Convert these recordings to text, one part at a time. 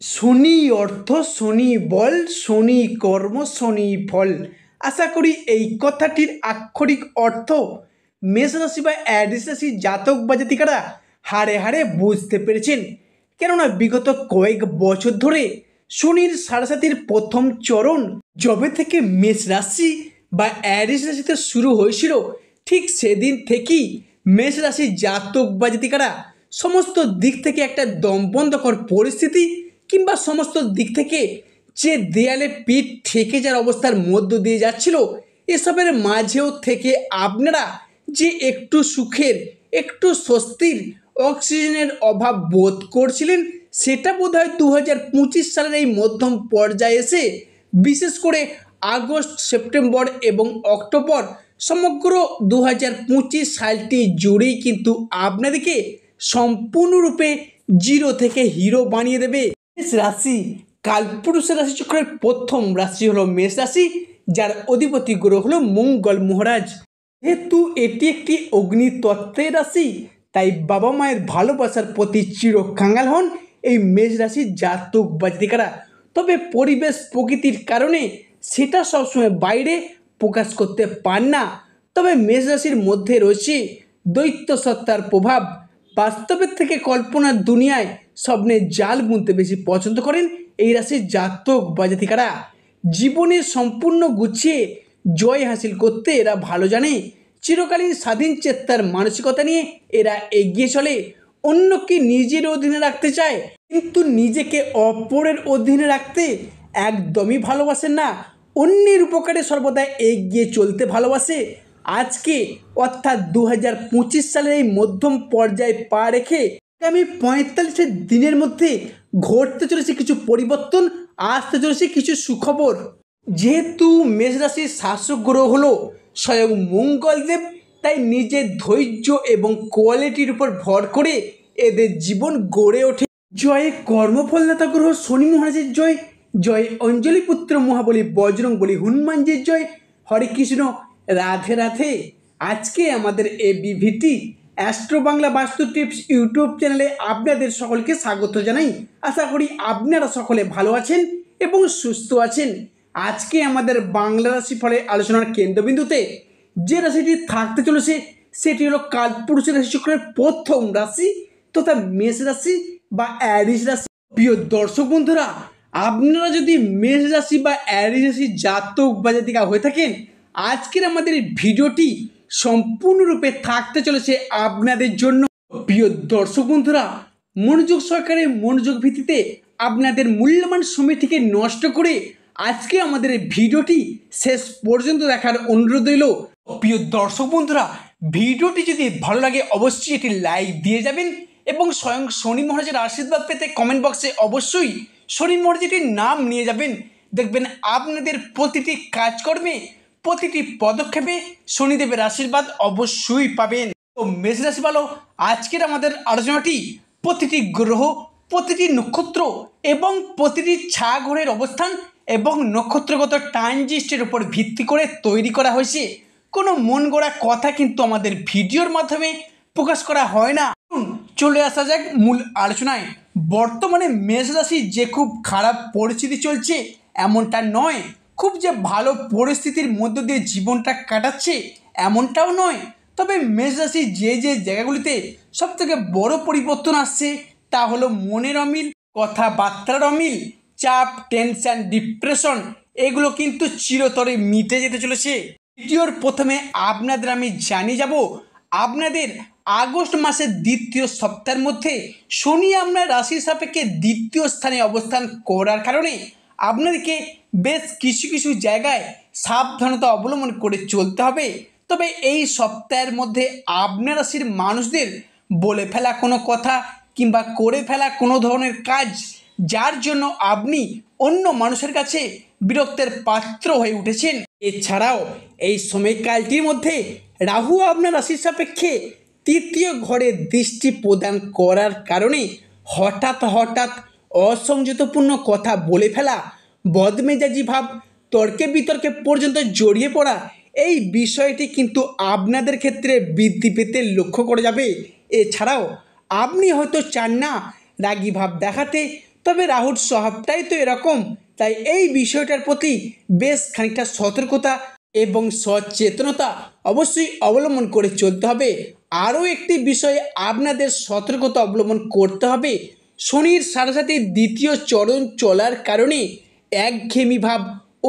শনি অর্থ শনি বল, শনি কর্ম শনি ফল। আশা করি এই কথাটির আক্ষরিক অর্থ মেষ রাশি বা অ্যারিস রাশি জাতক বা জাতিকারা হাড়ে হাড়ে বুঝতে পেরেছেন। কেননা বিগত কয়েক বছর ধরে শনির সাড়ে প্রথম চরণ যবে থেকে মেষ রাশি বা অ্যারিস রাশিতে শুরু হয়েছিল, ঠিক সেদিন থেকেই মেষ রাশি জাতক বা জাতিকারা সমস্ত দিক থেকে একটা দমবন্ধকর পরিস্থিতি কিংবা সমস্ত দিক থেকে যে দেয়ালে পিঠ ঠেকে যাওয়ার অবস্থার মধ্য দিয়ে যাচ্ছিল, এসবের মাঝেও থেকে আপনারা যে একটু সুখের, একটু স্বস্তির, অক্সিজেনের অভাব বোধ করছিলেন, সেটা বোধ হয় 2025 সালের এই মধ্যম পর্যায়ে এসে, বিশেষ করে আগস্ট, সেপ্টেম্বর এবং অক্টোবর সমগ্র 2025 সালটি জুড়েই কিন্তু আপনাদেরকে সম্পূর্ণরূপে জিরো থেকে হিরো বানিয়ে দেবে। মেষ রাশি কালপুরুষের রাশিচক্রের প্রথম রাশি হলো মেষ রাশি, যার অধিপতি গ্রহ হলো মঙ্গল মহারাজ। যেহেতু এটি একটি অগ্নিতত্ত্বের রাশি, তাই বাবা মায়ের ভালোবাসার প্রতি চির কাঙ্গাল হন এই মেষ রাশির জাতক বা জাতিকারা। তবে পরিবেশ প্রকৃতির কারণে সেটা সবসময় বাইরে প্রকাশ করতে পান না। তবে মেষ রাশির মধ্যে রয়েছে দৈত্য সত্তার প্রভাব। বাস্তবের থেকে কল্পনার দুনিয়ায় স্বপ্নের জাল বুনতে বেশি পছন্দ করেন এই রাশির জাতক বা জাতিকারা। জীবনে সম্পূর্ণ গুছিয়ে জয় হাসিল করতে এরা ভালো জানে। চিরকালীন স্বাধীন চেত্তার মানসিকতা নিয়ে এরা এগিয়ে চলে। অন্যকে নিজের অধীনে রাখতে চায়, কিন্তু নিজেকে অপরের অধীনে রাখতে একদমই ভালোবাসেন না। অন্যের উপকারে সর্বদা এগিয়ে চলতে ভালোবাসে। আজকে অর্থাৎ 2025 সালের এই মধ্যম পর্যায়ে পা রেখে আগামী 45 দিনের মধ্যে ঘটতে চলেছে কিছু পরিবর্তন, আসতে চলেছে কিছু সুখবর। যেহেতু মেষ রাশির শাসক গ্রহ হলো স্বয়ং মঙ্গলদেব, তাই নিজের ধৈর্য এবং কোয়ালিটির উপর ভর করে এদের জীবন গড়ে ওঠে। জয় কর্মফল নেতা গ্রহ শনি মহারাজের জয়, জয় অঞ্জলি পুত্র মহাবলী বজরং বলী হনুমানজির জয়। হরে কৃষ্ণ, রাধে রাধে। আজকে আমাদের এবিভিটি অ্যাস্ট্রো বাংলা বাস্তু টিপস ইউটিউব চ্যানেলে আপনাদের সকলকে স্বাগত জানাই। আশা করি আপনারা সকলে ভালো আছেন এবং সুস্থ আছেন। আজকে আমাদের বাংলা রাশি ফলে আলোচনার কেন্দ্রবিন্দুতে যে রাশিটি থাকতে চলেছে সেটি হলো কালপুরুষের রাশিচক্রের প্রথম রাশি তথা মেষ রাশি বা অ্যারিস রাশি। প্রিয় দর্শক বন্ধুরা, আপনারা যদি মেষ রাশি বা অ্যারিস রাশি জাতক বা জাতিকা হয়ে থাকেন, আজকের আমাদের এই ভিডিওটি সম্পূর্ণরূপে থাকতে চলেছে আপনাদের জন্য। প্রিয় দর্শক বন্ধুরা, মনোযোগ সহকারে মনোযোগ ভিত্তিতে আপনাদের মূল্যবান সময়টিকে নষ্ট করে আজকে আমাদের এই ভিডিওটি শেষ পর্যন্ত দেখার অনুরোধ রইল। প্রিয় দর্শক বন্ধুরা, ভিডিওটি যদি ভালো লাগে অবশ্যই এটি লাইক দিয়ে যাবেন এবং স্বয়ং শনি মহারাজের আশীর্বাদ পেতে কমেন্ট বক্সে অবশ্যই শনি মহারাজটির নাম নিয়ে যাবেন। দেখবেন আপনাদের প্রতিটি কাজকর্মে, প্রতিটি পদক্ষেপে শনিদেবের আশীর্বাদ অবশ্যই পাবেন। তো মেষ রাশি ভালো, আজকের আমাদের আলোচনাটি প্রতিটি গ্রহ, প্রতিটি নক্ষত্র এবং প্রতিটি ছায়াগ্রহের অবস্থান এবং নক্ষত্রগত ট্রানজিস্টের উপর ভিত্তি করে তৈরি করা হয়েছে। কোনো মন গড়া কথা কিন্তু আমাদের ভিডিওর মাধ্যমে প্রকাশ করা হয় না। চলে আসা যাক মূল আলোচনায়। বর্তমানে মেষ রাশি যে খুব খারাপ পরিস্থিতি চলছে এমনটা নয়, খুব যে ভালো পরিস্থিতির মধ্য দিয়ে জীবনটা কাটাচ্ছে এমনটাও নয়। তবে মেষ রাশি যে যে জায়গাগুলিতে সবথেকে বড় পরিবর্তন আসছে তা হলো মনের অমিল, কথাবার্তার অমিল, চাপ, টেনশন, ডিপ্রেশন, এগুলো কিন্তু চিরতরে মিটে যেতে চলেছে। ভিডিওর প্রথমে আপনাদের আমি জানিয়ে যাব, আপনাদের আগস্ট মাসের দ্বিতীয় সপ্তাহের মধ্যে শনি আপনার রাশির সাপেক্ষে দ্বিতীয় স্থানে অবস্থান করার কারণে আপনাদেরকে বেশ কিছু কিছু জায়গায় সাবধানতা অবলম্বন করে চলতে হবে। তবে এই সপ্তাহের মধ্যে আপনার রাশির মানুষদের বলে ফেলা কোনো কথা কিংবা করে ফেলা কোনো ধরনের কাজ, যার জন্য আপনি অন্য মানুষের কাছে বিরক্তের পাত্র হয়ে উঠেছেন। এছাড়াও এই সময়কালটির মধ্যে রাহু আপনার রাশির সাপেক্ষে তৃতীয় ঘরে দৃষ্টি প্রদান করার কারণে হঠাৎ হঠাৎ অসংযতপূর্ণ কথা বলে ফেলা, বদমেজাজি ভাব, তর্কে বিতর্কে পর্যন্ত জড়িয়ে পড়া, এই বিষয়টি কিন্তু আপনাদের ক্ষেত্রে বৃদ্ধি পেতে লক্ষ্য করা যাবে। এছাড়াও আপনি হয়তো চান না রাগী ভাব দেখাতে, তবে রাহুর স্বভাবটাই তো এরকম, তাই এই বিষয়টার প্রতি বেশ খানিকটা সতর্কতা এবং সচেতনতা অবশ্যই অবলম্বন করে চলতে হবে। আরও একটি বিষয়ে আপনাদের সতর্কতা অবলম্বন করতে হবে, শনির সাথে সাথে দ্বিতীয় চরণ চলার কারণে একঘেয়েমি ভাব,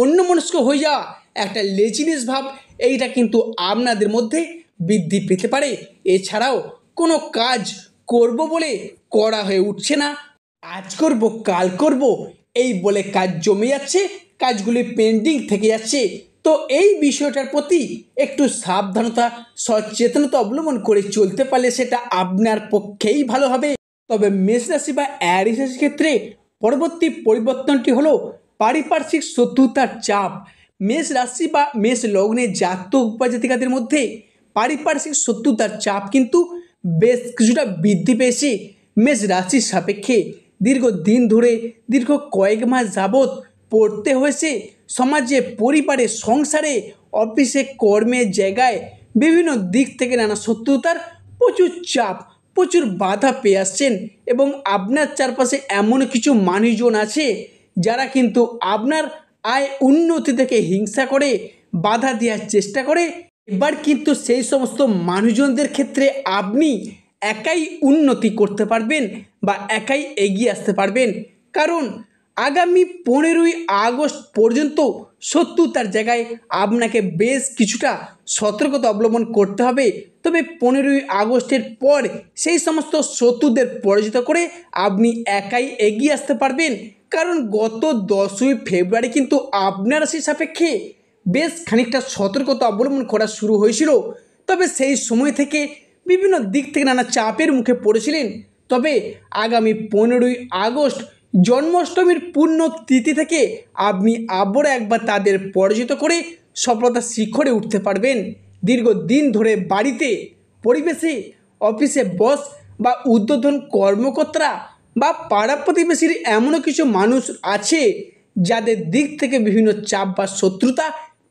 অন্যমনস্ক হয়ে যাওয়া, একটা লেজিনেস ভাব, এইটা কিন্তু আপনাদের মধ্যে বৃদ্ধি পেতে পারে। এছাড়াও কোনো কাজ করব বলে করা হয়ে উঠছে না, আজ করব কাল করব এই বলে কাজ জমে যাচ্ছে, কাজগুলি পেন্ডিং থেকে যাচ্ছে। তো এই বিষয়টার প্রতি একটু সাবধানতা সচেতনতা অবলম্বন করে চলতে পারলে সেটা আপনার পক্ষেই ভালো হবে। তবে মেষ রাশি বা অ্যারিস রাশির ক্ষেত্রে পরবর্তী পরিবর্তনটি হলো পারিপার্শ্বিক শত্রুতার চাপ। মেষ রাশি বা মেষ লগ্নে জাতক বা জাতিকাদের মধ্যে পারিপার্শ্বিক শত্রুতার চাপ কিন্তু বেশ কিছুটা বৃদ্ধি পেয়েছে। মেষ রাশির সাপেক্ষে দীর্ঘদিন ধরে দীর্ঘ কয়েক মাস যাবৎ পড়তে হয়েছে সমাজে, পরিবারে, সংসারে, অফিসে, কর্মের জায়গায় বিভিন্ন দিক থেকে নানা শত্রুতার প্রচুর চাপ, প্রচুর বাধা পেয়ে আসছেন। এবং আপনার চারপাশে এমন কিছু মানুষজন আছে যারা কিন্তু আপনার আয় উন্নতি থেকে হিংসা করে, বাধা দেওয়ার চেষ্টা করে। এবার কিন্তু সেই সমস্ত মানুষজনদের ক্ষেত্রে আপনি একাই উন্নতি করতে পারবেন বা একাই এগিয়ে আসতে পারবেন, কারণ আগামী 15ই আগস্ট পর্যন্ত শত্রুতার জায়গায় আপনাকে বেশ কিছুটা সতর্কতা অবলম্বন করতে হবে। তবে 15ই আগস্টের পর সেই সমস্ত শত্রুদের পরাজিত করে আপনি একাই এগিয়ে আসতে পারবেন, কারণ গত 10ই ফেব্রুয়ারি কিন্তু আপনার রাশি সাপেক্ষে বেশ খানিকটা সতর্কতা অবলম্বন করা শুরু হয়েছিল। তবে সেই সময় থেকে বিভিন্ন দিক থেকে নানা চাপের মুখে পড়েছিলেন। তবে আগামী 15ই আগস্ট জন্মাষ্টমীর পূর্ণ তিথি থেকে আপনি আবারও একবার তাদের পরাজিত করে সফলতার শিখরে উঠতে পারবেন। দীর্ঘদিন ধরে বাড়িতে, পরিবেশে, অফিসে বস বা ঊর্ধ্বতন কর্মকর্তারা বা পাড়া প্রতিবেশীর এমনও কিছু মানুষ আছে যাদের দিক থেকে বিভিন্ন চাপ বা শত্রুতা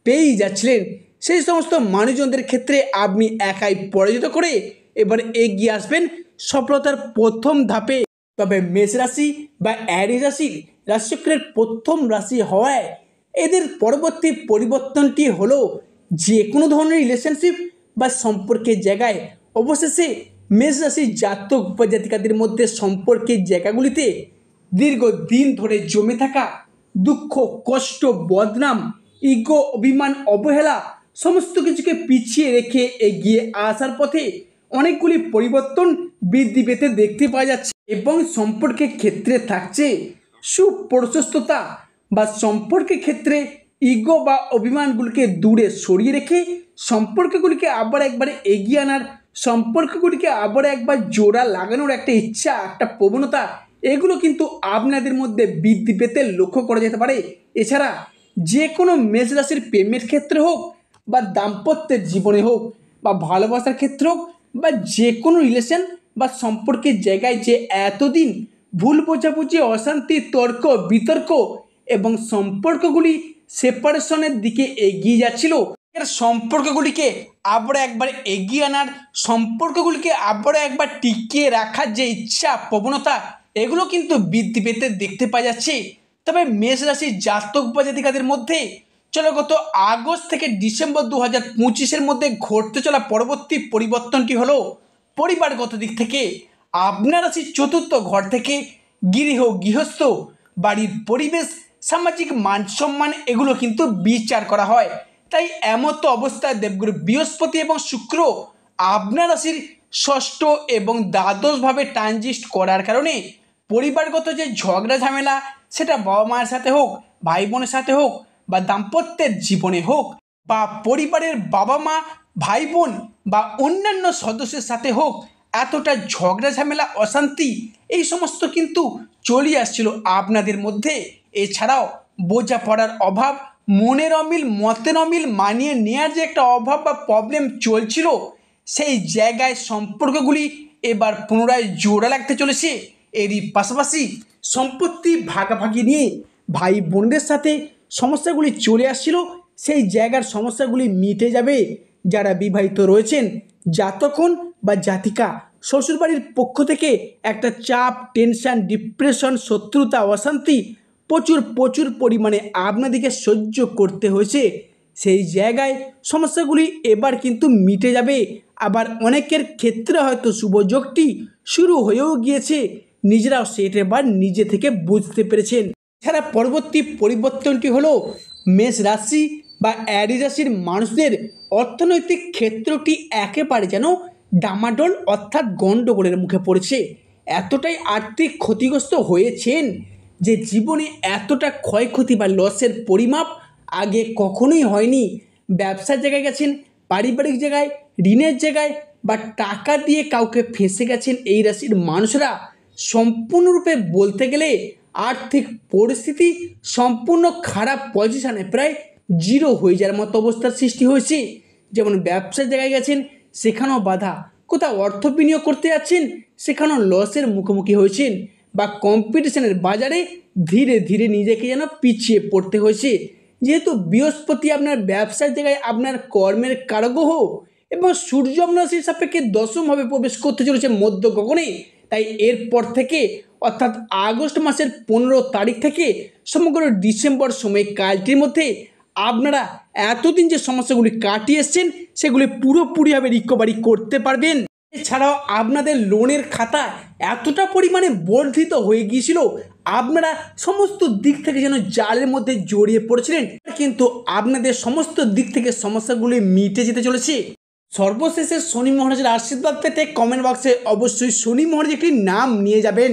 পেয়েই যাচ্ছিলেন। সেই সমস্ত মানুষজনদের ক্ষেত্রে আপনি একাই পরাজিত করে এবার এগিয়ে আসবেন সফলতার প্রথম ধাপে। তবে মেষ রাশি বা অ্যারিস রাশির রাশিচক্রের প্রথম রাশি হওয়ায় এদের পরবর্তী পরিবর্তনটি হলো যে কোনো ধরনের রিলেশনশিপ বা সম্পর্কের জায়গায় অবশেষে মেষ রাশির জাতক বা জাতিকাদের মধ্যে সম্পর্কের জায়গাগুলিতে দীর্ঘদিন ধরে জমে থাকা দুঃখ, কষ্ট, বদনাম, ইগো, অভিমান, অবহেলা সমস্ত কিছুকে পিছিয়ে রেখে এগিয়ে আসার পথে অনেকগুলি পরিবর্তন বৃদ্ধি পেতে দেখতে পাওয়া যাচ্ছে। এবং সম্পর্কের ক্ষেত্রে থাকছে সুপ্রশস্ততা, বা সম্পর্কের ক্ষেত্রে ইগো বা অভিমানগুলিকে দূরে সরিয়ে রেখে সম্পর্কগুলিকে আবার একবারে এগিয়ে আনার, সম্পর্কগুলিকে আবার একবার জোড়া লাগানোর একটা ইচ্ছা, একটা প্রবণতা, এগুলো কিন্তু আপনাদের মধ্যে বৃদ্ধি পেতে লক্ষ্য করা যেতে পারে। এছাড়া যে কোনো মেষ রাশির প্রেমের ক্ষেত্রে হোক বা দাম্পত্যের জীবনে হোক বা ভালোবাসার ক্ষেত্রে হোক বা যে কোনো রিলেশন বা সম্পর্কের জায়গায় যে এতদিন ভুল বোঝাবুঝি, অশান্তি, তর্ক বিতর্ক এবং সম্পর্কগুলি সেপারেশনের দিকে এগিয়ে যাচ্ছিল, এর সম্পর্কগুলিকে আবার একবার এগিয়ে আনার, সম্পর্কগুলিকে আবার একবার টিকিয়ে রাখার যে ইচ্ছা, প্রবণতা, এগুলো কিন্তু বৃদ্ধি পেতে দেখতে পাওয়া যাচ্ছে। তবে মেষ রাশির জাতক বা জাতিকাদের মধ্যে চলো গত আগস্ট থেকে ডিসেম্বর 2025-এর মধ্যে ঘটতে চলা পরবর্তী পরিবর্তনটি হলো পরিবারগত দিক থেকে আপনার রাশির চতুর্থ ঘর থেকে গৃহস্থ বাড়ির পরিবেশ, সামাজিক মান সম্মান, এগুলো কিন্তু বিচার করা হয়। তাই এমতো অবস্থায় দেবগুরু বৃহস্পতি এবং শুক্র আপনার রাশির ষষ্ঠ এবং দ্বাদশভাবে ট্রানজিট করার কারণে পরিবারগত যে ঝগড়া ঝামেলা, সেটা বাবা মায়ের সাথে হোক, ভাই বোনের সাথে হোক বা দাম্পত্যের জীবনে হোক বা পরিবারের বাবা মা, ভাই বোন বা অন্যান্য সদস্যের সাথে হোক, এতটা ঝগড়া ঝামেলা, অশান্তি এই সমস্ত কিন্তু চলে আসছিল আপনাদের মধ্যে। এছাড়াও বোঝাপড়ার অভাব, মনের অমিল, মতের অমিল, মানিয়ে নেওয়ার যে একটা অভাব বা প্রবলেম চলছিল, সেই জায়গায় সম্পর্কগুলি এবার পুনরায় জোড়া লাগতে চলেছে। এরই পাশাপাশি সম্পত্তি ভাগাভাগি নিয়ে ভাই বোনদের সাথে সমস্যাগুলি চলে আসছিল, সেই জায়গার সমস্যাগুলি মিটে যাবে। যারা বিবাহিত রয়েছেন, জাতকন বা জাতিকা শ্বশুরবাড়ির পক্ষ থেকে একটা চাপ, টেনশন, ডিপ্রেশন, শত্রুতা, অশান্তি প্রচুর প্রচুর পরিমাণে আপনাদেরকে সহ্য করতে হয়েছে। সেই জায়গায় সমস্যাগুলি এবার কিন্তু মিটে যাবে। আবার অনেকের ক্ষেত্রে হয়তো শুভযোগটি শুরু হয়েও গিয়েছে, নিজেরাও সেটা এবার নিজে থেকে বুঝতে পেরেছেন। এছাড়া পরবর্তী পরিবর্তনটি হলো মেষ রাশি বা অ্যারিস রাশির মানুষদের অর্থনৈতিক ক্ষেত্রটি একেবারে যেন ডামাডোল অর্থাৎ গণ্ডগোলের মুখে পড়েছে। এতটাই আর্থিক ক্ষতিগ্রস্ত হয়েছেন যে জীবনে এতটা ক্ষয়ক্ষতি বা লসের পরিমাপ আগে কখনোই হয়নি। ব্যবসার জায়গায় গেছেন, পারিবারিক জায়গায়, ঋণের জায়গায় বা টাকা দিয়ে কাউকে ফেঁসে গেছেন এই রাশির মানুষরা। সম্পূর্ণরূপে বলতে গেলে আর্থিক পরিস্থিতি সম্পূর্ণ খারাপ পজিশানে, প্রায় জিরো হয়ে যাওয়ার মতো অবস্থার সৃষ্টি হয়েছে। যেমন ব্যবসার জায়গায় গেছেন, সেখানেও বাধা, কোথাও অর্থ বিনিয়োগ করতে যাচ্ছেন, সেখানেও লসের মুখোমুখি হয়েছেন, বা কম্পিটিশনের বাজারে ধীরে ধীরে নিজেকে যেন পিছিয়ে পড়তে হয়েছে। যেহেতু বৃহস্পতি আপনার ব্যবসার জায়গায় আপনার কর্মের কারগ্রহ এবং সূর্য আপনার রাশির সাপেক্ষে দশমভাবে প্রবেশ করতে চলেছে মধ্য গগনে, তাই এরপর থেকে অর্থাৎ আগস্ট মাসের 15 তারিখ থেকে সমগ্র ডিসেম্বর সময়কালটির মধ্যে আপনারা এতদিন যে সমস্যাগুলি কাটিয়ে এসছেন সেগুলি পুরোপুরিভাবে রিকভারি করতে পারবেন। এছাড়াও আপনাদের লোনের খাতা এতটা পরিমাণে বর্ধিত হয়ে গিয়েছিল, আপনারা সমস্ত দিক থেকে যেন জালের মধ্যে জড়িয়ে পড়েছিলেন, কিন্তু আপনাদের সমস্ত দিক থেকে সমস্যাগুলি মিটে যেতে চলেছে। সর্বশেষে শনি মহারাজের আশীর্বাদ পেতে কমেন্ট বক্সে অবশ্যই শনি মহারাজ একটি নাম নিয়ে যাবেন।